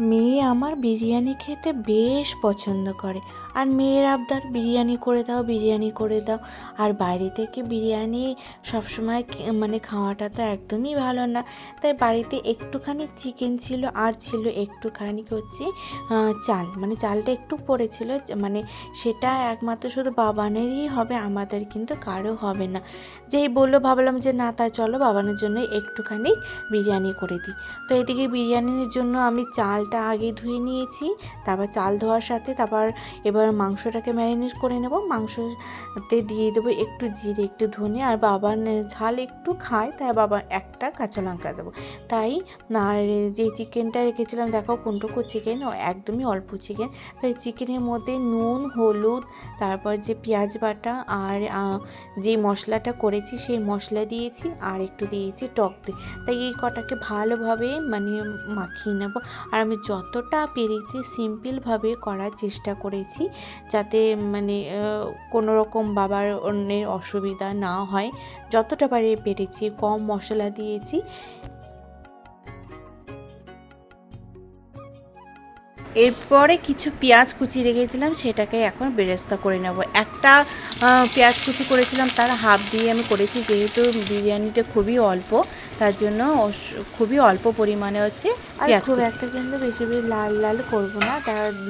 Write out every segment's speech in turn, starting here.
মেয়ে আমার বিরিয়ানি খেতে বেশ পছন্দ করে। আর মেয়ের আবদার বিরিয়ানি করে দাও, বিরিয়ানি করে দাও। আর বাইরে থেকে বিরিয়ানি সবসময় মানে খাওয়াটা তো একদমই ভালো না। তাই বাড়িতে একটুখানি চিকেন ছিল, আর ছিল একটুখানি হচ্ছে চাল, মানে চালটা একটু পড়েছিল, মানে সেটা একমাত্র শুধু বাবানেরই হবে, আমাদের কিন্তু কারো হবে না। যেই বললো ভাবলাম যে না, তাই চলো বাবানের জন্য একটুখানি বিরিয়ানি করে দিই। তো এদিকে বিরিয়ানির জন্য আমি চালটা আগে ধুয়ে নিয়েছি। তারপর চাল ধোয়ার সাথে এবার মাংসটাকে ম্যারিনেট করে নেব। মাংসতে দিয়ে দেবো একটু জিরে, একটু ধনে। আর বাবা ঝাল একটু খায়, তাই বাবা একটা কাঁচা লঙ্কা দেবো। তাই আর যে চিকেনটা রেখেছিলাম, দেখো কোনটুকু চিকেন, একদমই অল্প চিকেন। তো এই চিকেনের মধ্যে নুন, হলুদ, তারপর যে পেঁয়াজ বাটা আর যে মশলাটা করেছি সেই মশলা দিয়েছি, আর একটু দিয়েছি টক দই। তাই এই কটাকে ভালোভাবে মানে মাখিয়ে নেব। আর আমি যতটা পেরেছি সিম্পলভাবে করার চেষ্টা করেছি, যাতে মানে কোনো রকম বাবার অন্যের অসুবিধা না হয়। যতটা পেরেছি কম মশলা দিয়েছি। এরপরে কিছু পেঁয়াজ কুচি রেখেছিলাম, সেটাকে এখন বেরেস্তা করে নেব। একটা পেঁয়াজ কুচি করেছিলাম, তার হাফ দিয়ে আমি করেছি, যেহেতু বিরিয়ানিটা খুবই অল্প, তার জন্য খুবই অল্প পরিমাণে হচ্ছে পেঁয়াজ। খুব একটা কিন্তু বেশি বেশি লাল লাল করবো না।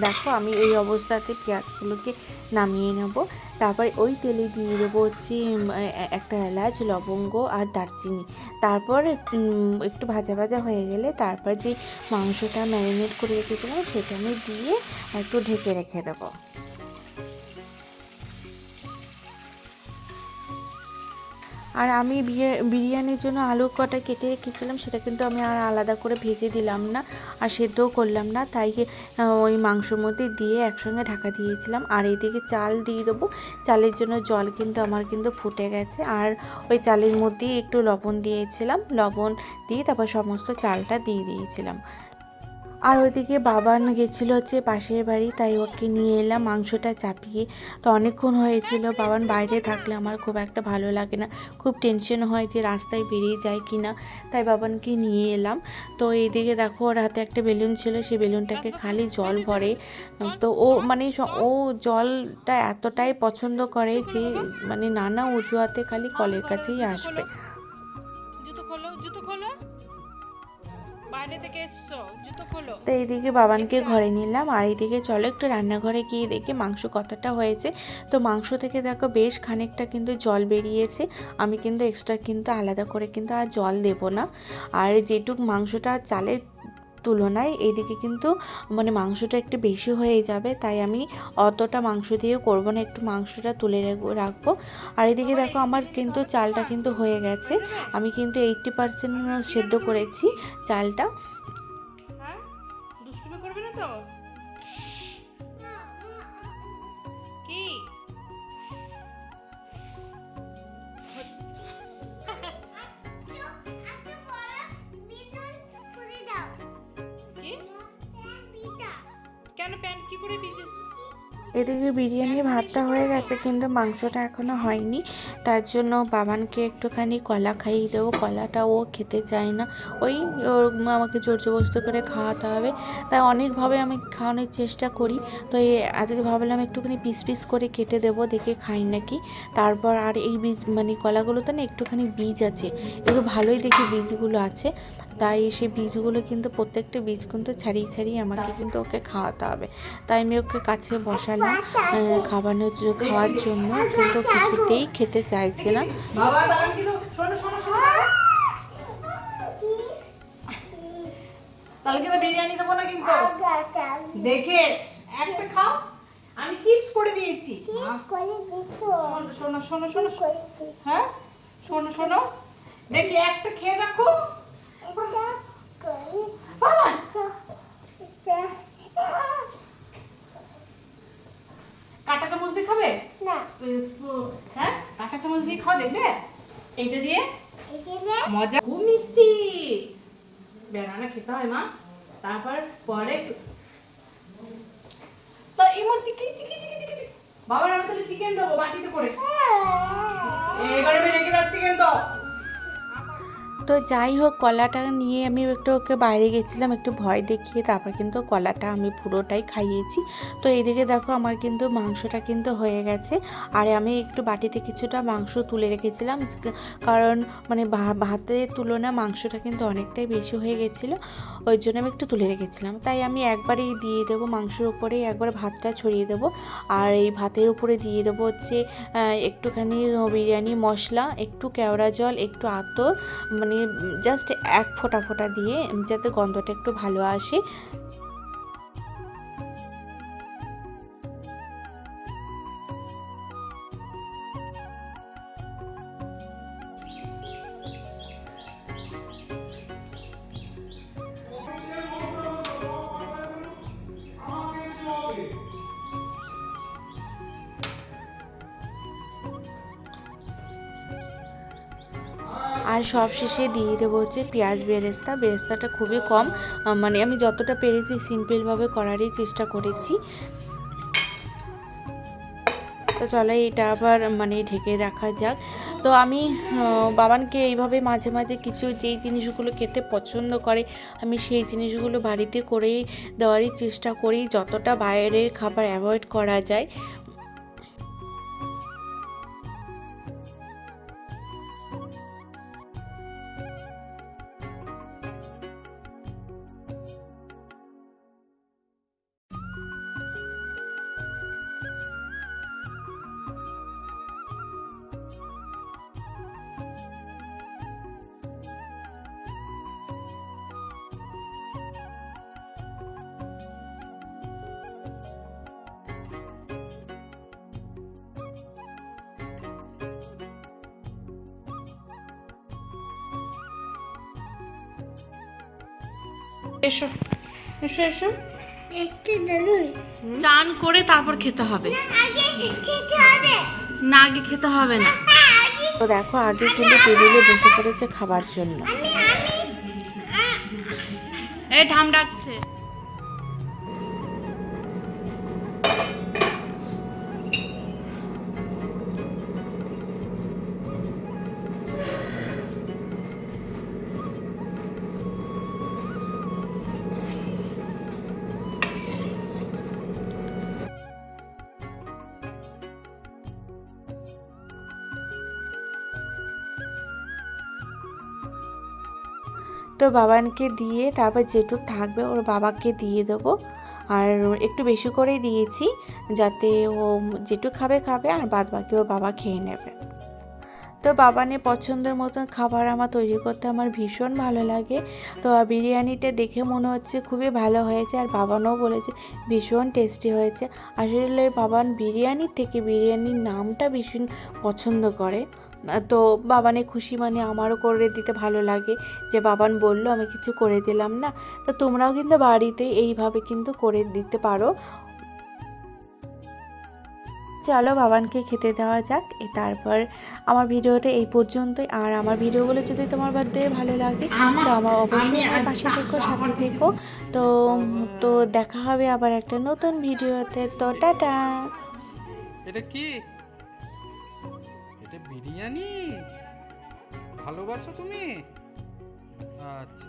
দেখো আমি এই অবস্থাতে পেঁয়াজগুলোকে নামিয়ে নেব। তারপরে ওই তেলে দিয়ে দেবো হচ্ছে একটা এলাচ, লবঙ্গ আর দারচিনি। তারপর একটু ভাজা ভাজা হয়ে গেলে তারপর যে মাংসটা ম্যারিনেট করে রেখেছিলাম সেটা আমি দিয়ে একটু ঢেকে রেখে দেবো। আর আমি বিরিয়ানির জন্য আলু কটা কেটে রেখেছিলাম, সেটা কিন্তু আমি আর আলাদা করে ভেজে দিলাম না আর সেদ্ধও করলাম না। তাই ওই মাংসর মধ্যে দিয়ে একসঙ্গে ঢাকা দিয়েছিলাম। আর এইদিকে চাল দিয়ে দেবো। চালের জন্য জল কিন্তু আমার কিন্তু ফুটে গেছে। আর ওই চালের মধ্যেই একটু লবণ দিয়েছিলাম, লবণ দিয়ে তারপর সমস্ত চালটা দিয়ে দিয়েছিলাম। আর ওইদিকে বাবান গেছিলো হচ্ছে পাশের বাড়ি, তাই ওকে নিয়ে এলাম মাংসটা চাপিয়ে। তো অনেকক্ষণ হয়েছিল। বাবান বাইরে থাকলে আমার খুব একটা ভালো লাগে না, খুব টেনশন হয় যে রাস্তায় বেরিয়ে যায় কি না, তাই বাবানকে নিয়ে এলাম। তো এইদিকে দেখো ওর হাতে একটা বেলুন ছিল, সেই বেলুনটাকে খালি জল ভরে। তো ও মানে ও জলটা এতটাই পছন্দ করে যে মানে নানা অজুহাতে খালি কলের কাছেই আসবে। জুতো খোলো, জুতো খোলো, বাইরে থেকে এসছো, জুতো খোলো। তো এইদিকে বাবানকে ঘরে নিলাম, আর এইদিকে চলো একটু রান্নাঘরে গিয়ে দেখি মাংস কতটা হয়েছে। তো মাংস থেকে দেখো বেশ খানিকটা কিন্তু জল বেরিয়েছে। আমি কিন্তু এক্সট্রা কিন্তু আলাদা করে কিন্তু আর জল দেব না। আর যেটুক মাংসটা চালের তুলনায় এইদিকে কিন্তু মানে মাংসটা একটু বেশি হয়ে যাবে, তাই আমি অতটা মাংস দিয়ে করব না, একটু মাংসটা তুলে রাখবো। আর এদিকে দেখো আমার কিন্তু চালটা কিন্তু হয়ে গেছে। আমি কিন্তু 80% সেদ্ধ করেছি চালটা। হ্যাঁ, দুষ্টুমি করবে না তো? কি কি? কেন প্যান্ট কি করে ভিজে? এদিকে বিরিয়ানির ভাতটা হয়ে গেছে, কিন্তু মাংসটা এখনও হয়নি। তার জন্য বাবানকে একটুখানি কলা খাইয়ে দেবো। কলাটা ও খেতে চায় না, ওই ওর আমাকে জোর জবরদস্তি করে খাওয়াতে হবে। তাই অনেকভাবে আমি খাওয়ানোর চেষ্টা করি। তো আজকে ভাবলাম একটুখানি পিস পিস করে কেটে দেবো, দেখে খাই নাকি। তারপর আর এই বীজ মানে কলাগুলোতে না একটুখানি বীজ আছে, একটু ভালোই দেখি বীজগুলো আছে। তাই সেই বীজগুলো কিন্তু প্রত্যেকটা বীজ কিন্তু ছাড়িয়ে ছাড়িয়ে আমাকে কিন্তু ওকে খাওয়াতে হবে। তাই আমি ওকে কাছে বসালাম খাওয়ার জন্য, কিন্তু কিছুতেই খেতে চাইছে না। বাবা দাঁড়ান, কিন্তু শোনো শোনো শোনো, তাহলে কিন্তু বিরিয়ানি দেবো না কিন্তু। দেখে একটা খাও, আমি চিপস করে দিয়েছি। শোনো শোনো শোনো শোনো, হ্যাঁ শোনো শোনো, দেখি একটা খেয়ে দেখো। বাবা কাঁটা চামচ দিয়ে খাবে না? হ্যাঁ, কাঁটা চামচ দিয়ে খাও, দেখবে এইটা দিয়ে মজা। খুব মিষ্টি বেনানা খেতে হয় মা। তারপর পরে তো এমন চিকেন চিকেন চিকেন চিকেন বাবার আমি তাহলে চিকেন দেবো বাটিতে করে। এবারে আমি রেখে দাও চিকেন তো। তো যাই হোক, কলাটা নিয়ে আমি একটু ওকে বাইরে গেছিলাম একটু ভয় দেখিয়ে, তারপর কিন্তু কলাটা আমি পুরোটাই খাইয়েছি। তো এইদিকে দেখো আমার কিন্তু মাংসটা কিন্তু হয়ে গেছে, আর আমি একটু বাটিতে কিছুটা মাংস তুলে রেখেছিলাম, কারণ মানে ভাতের তুলনায় মাংসটা কিন্তু অনেকটাই বেশি হয়ে গেছিলো, ওই জন্য আমি একটু তুলে রেখেছিলাম। তাই আমি একবারেই দিয়ে দেবো মাংসের উপরেই একবার ভাতটা ছড়িয়ে দেবো, আর এই ভাতের উপরে দিয়ে দেবো হচ্ছে একটুখানি বিরিয়ানি মশলা, একটু কেওড়া জল, একটু আতর, মানে জাস্ট এক ফোঁটা ফোঁটা দিয়ে, যাতে গন্ধটা একটু ভালো আসে। আর সব শেষে দিয়ে দেবো হচ্ছে পেঁয়াজ বেরেস্তাটা খুবই কম, মানে আমি যতটা পেরেছি সিম্পলভাবে করারই চেষ্টা করেছি। তো চলো এটা আবার মানে ঢেকে রাখা যাক। তো আমি বাবানকে এইভাবে মাঝে মাঝে কিছু যেই জিনিসগুলো খেতে পছন্দ করে আমি সেই জিনিসগুলো বাড়িতে করেই দেওয়ারই চেষ্টা করি, যতটা বাইরের খাবার অ্যাভয়েড করা যায়। এসো এসো এসো, চান করে তারপর খেতে হবে, না আগে খেতে হবে না। তো দেখো আগে কিন্তু টেবিলে বসে পড়েছে খাবার জন্য, এই ঠাম ডাকছে। তো বাবানকে দিয়ে তারপর যেটুক থাকবে ওর বাবাকে দিয়ে দেবো, আর একটু বেশি করেই দিয়েছি যাতে ও যেটুক খাবে আর বাদ বাকি ওর বাবা খেয়ে নেবে। তো বাবানের পছন্দের মতন খাবার আমার তৈরি করতে আমার ভীষণ ভালো লাগে। তো বিরিয়ানিটা দেখে মনে হচ্ছে খুবই ভালো হয়েছে, আর বাবানও বলেছে ভীষণ টেস্টি হয়েছে। আসলে বাবান বিরিয়ানির থেকে বিরিয়ানির নামটা ভীষণ পছন্দ করে। তো বাবানে খুশি মানে আমারও করে দিতে ভালো লাগে, যে বাবান বলল আমি কিছু করে দিলাম না। তো তোমরাও কিন্তু বাড়িতে এইভাবে কিন্তু করে দিতে পারো। চলো বাবানকে খেতে দেওয়া যাক। তারপর আমার ভিডিওটা এই পর্যন্তই, আর আমার ভিডিওগুলো যদি তোমার বাদে ভালো লাগে তো আমার অবশ্যই আমার পাশে থেকো, সাথে থেকো। তো তো দেখা হবে আবার একটা নতুন ভিডিওতে। তো টাটা। এটা কি? এটা বিরিয়ানি? ভালোবাসো তুমি? আচ্ছা।